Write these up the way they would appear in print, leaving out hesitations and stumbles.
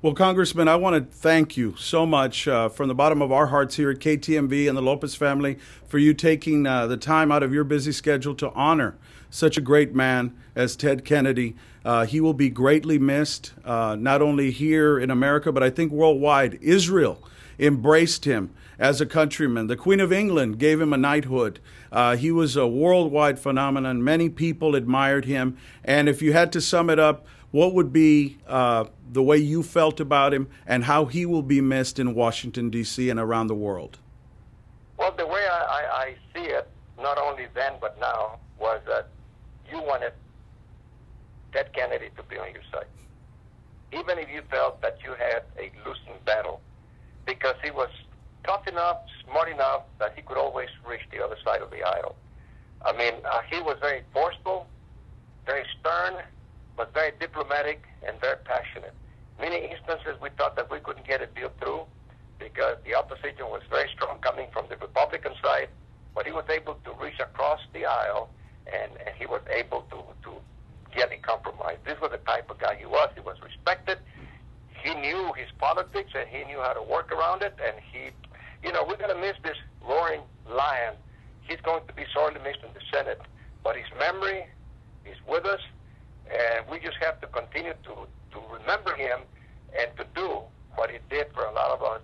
Well, Congressman, I want to thank you so much from the bottom of our hearts here at KTMV and the Lopez family for you taking the time out of your busy schedule to honor such a great man as Ted Kennedy. He will be greatly missed, not only here in America, but I think worldwide. Israel embraced him as a countryman. The Queen of England gave him a knighthood. He was a worldwide phenomenon. Many people admired him. And if you had to sum it up, what would be the way you felt about him and how he will be missed in Washington, D.C. and around the world? Well, the way I see it, not only then but now, was that you wanted Ted Kennedy to be on your side. Even if you felt that you had a losing battle, because he was tough enough, smart enough, that he could always reach the other side of the aisle. I mean, he was very forceful, very stern, but very diplomatic and very passionate. Many instances we thought that we couldn't get a deal through because the opposition was very strong coming from the Republican side, but he was able to reach across the aisle and he was able to get a compromise. This was the type of guy he was. He was respected. He knew his politics and he knew how to work around it, and he, you know, we're going to miss this roaring lion. He's going to be sorely missed in the Senate, but his memory is with us. And we just have to continue to remember him and to do what he did for a lot of us.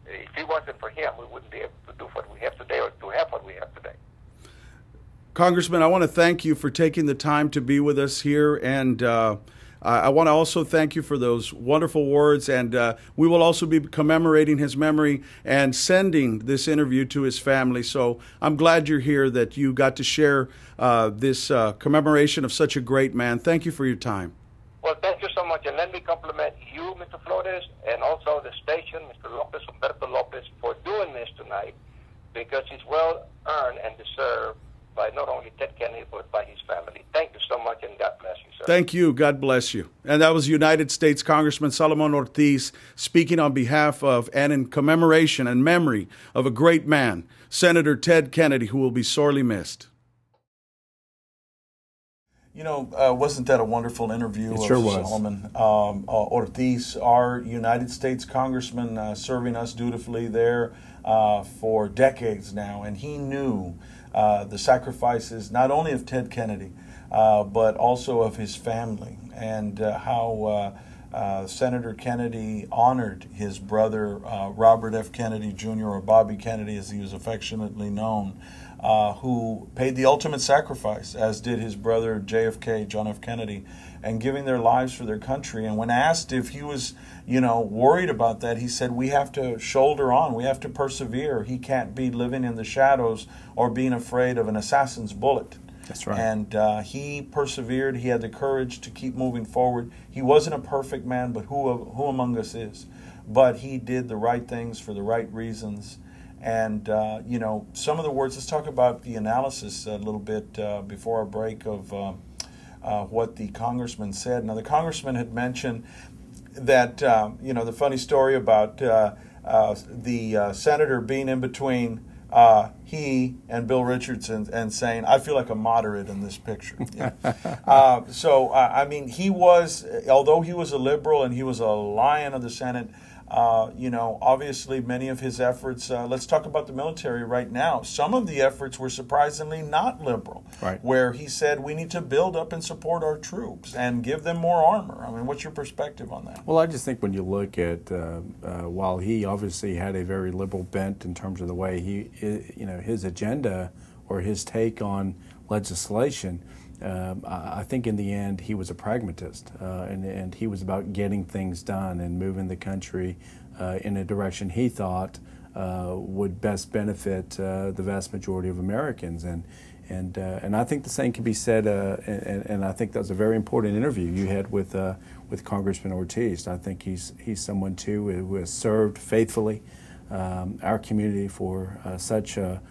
If it wasn't for him, we wouldn't be able to do what we have today or to have what we have today. Congressman, I want to thank you for taking the time to be with us here. And I want to also thank you for those wonderful words. And we will also be commemorating his memory and sending this interview to his family. So I'm glad you're here, that you got to share this commemoration of such a great man. Thank you for your time. Well, thank you so much. And let me compliment you, Mr. Flores, and also the station, Mr. Lopez, Humberto Lopez, for doing this tonight, because it's well earned and deserved by not only Ted Kennedy, but by his family. Thank you so much, and God bless you, sir. Thank you. God bless you. And that was United States Congressman Solomon Ortiz speaking on behalf of and in commemoration and memory of a great man, Senator Ted Kennedy, who will be sorely missed. You know, wasn't that a wonderful interview? It sure was. Solomon Ortiz, our United States Congressman, serving us dutifully there for decades now, and he knew the sacrifices not only of Ted Kennedy, but also of his family, and how Senator Kennedy honored his brother, Robert F. Kennedy Jr., or Bobby Kennedy as he was affectionately known, who paid the ultimate sacrifice, as did his brother JFK, John F. Kennedy, and giving their lives for their country. And when asked if he was, worried about that, he said, we have to shoulder on, we have to persevere. He can't be living in the shadows or being afraid of an assassin's bullet. That's right. And he persevered. He had the courage to keep moving forward. He wasn't a perfect man, but who among us is? But he did the right things for the right reasons. And, some of the words, let's talk about the analysis a little bit before our break of what the congressman said. Now, the congressman had mentioned that, the funny story about the senator being in between he and Bill Richardson and saying, I feel like a moderate in this picture. He was, although he was a liberal and he was a lion of the Senate, obviously many of his efforts, let's talk about the military right now. Some of the efforts were surprisingly not liberal, right, where he said we need to build up and support our troops and give them more armor. I mean, what's your perspective on that? Well, I just think when you look at, while he obviously had a very liberal bent in terms of the way his agenda or his take on legislation, I think in the end he was a pragmatist, and he was about getting things done and moving the country in a direction he thought would best benefit the vast majority of Americans. And I think the same can be said, and I think that was a very important interview you had with Congressman Ortiz. I think he's someone too who has served faithfully our community for such a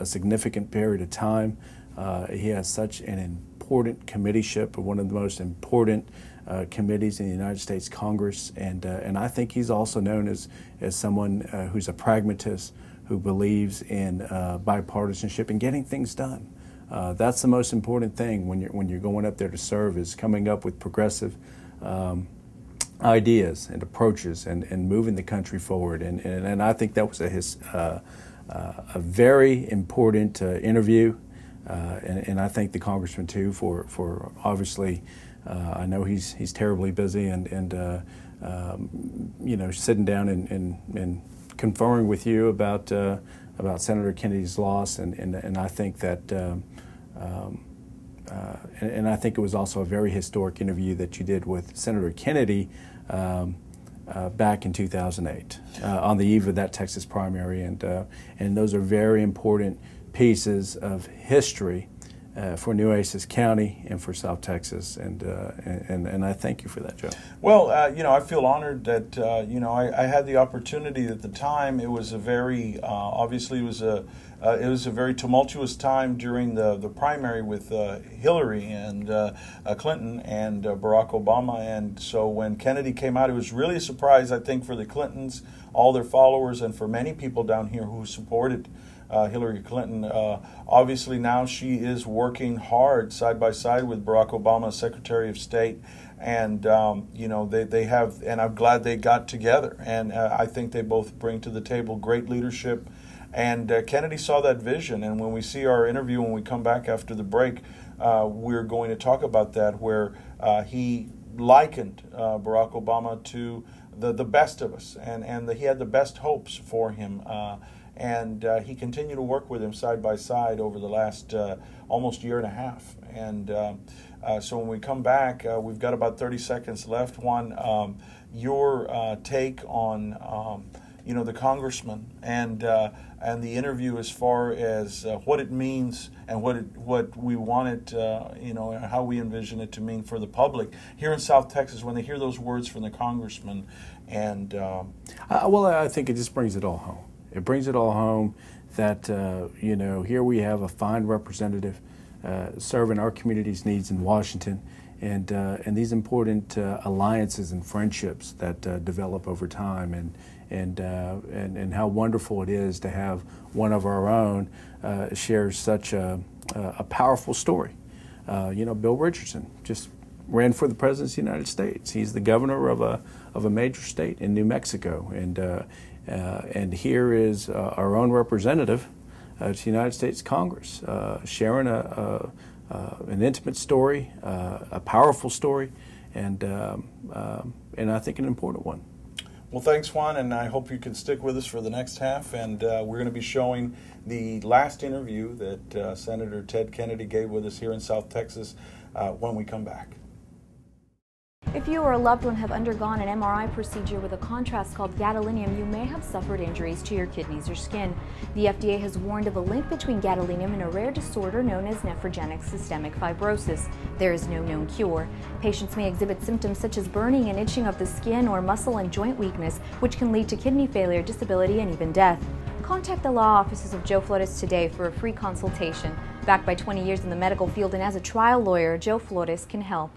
significant period of time. He has such an important committeeship, one of the most important committees in the United States Congress, and I think he's also known as someone who's a pragmatist, who believes in bipartisanship and getting things done. That's the most important thing when you're going up there to serve, is coming up with progressive ideas and approaches and moving the country forward. And I think that was a very important interview. And I thank the congressman too for obviously, I know he's terribly busy and you know, sitting down and conferring with you about Senator Kennedy's loss, and I think that and I think it was also a very historic interview that you did with Senator Kennedy back in 2008 on the eve of that Texas primary, and those are very important pieces of history for Nueces County and for South Texas, and I thank you for that, Joe. Well, you know, I feel honored that you know, I had the opportunity at the time. It was a very obviously it was a very tumultuous time during the primary with Hillary and Clinton and Barack Obama, and so when Kennedy came out, it was really a surprise, I think, for the Clintons, all their followers, and for many people down here who supported Hillary Clinton. Obviously now she is working hard side by side with Barack Obama as Secretary of State, and you know, they have, and I'm glad they got together, and I think they both bring to the table great leadership, and Kennedy saw that vision, and when we see our interview, when we come back after the break, we're going to talk about that, where he likened Barack Obama to the best of us, and he had the best hopes for him. And he continued to work with him side by side over the last almost year and a half. And so when we come back, we've got about 30 seconds left. Juan, your take on you know, the congressman and the interview, as far as what it means and what we want it, you know, and how we envision it to mean for the public here in South Texas when they hear those words from the congressman. And well, I think it just brings it all home. It brings it all home that, you know, here we have a fine representative serving our community's needs in Washington, and these important alliances and friendships that develop over time, and how wonderful it is to have one of our own share such a powerful story. You know, Bill Richardson just ran for the president of the United States. He's the governor of a major state in New Mexico, and here is our own representative to the United States Congress, sharing an intimate story, a powerful story, and I think an important one. Well, thanks, Juan, and I hope you can stick with us for the next half. And we're going to be showing the last interview that Senator Ted Kennedy gave with us here in South Texas when we come back. If you or a loved one have undergone an MRI procedure with a contrast called gadolinium, you may have suffered injuries to your kidneys or skin. The FDA has warned of a link between gadolinium and a rare disorder known as nephrogenic systemic fibrosis. There is no known cure. Patients may exhibit symptoms such as burning and itching of the skin or muscle and joint weakness, which can lead to kidney failure, disability, and even death. Contact the law offices of Joe Flores today for a free consultation. Backed by 20 years in the medical field and as a trial lawyer, Joe Flores can help.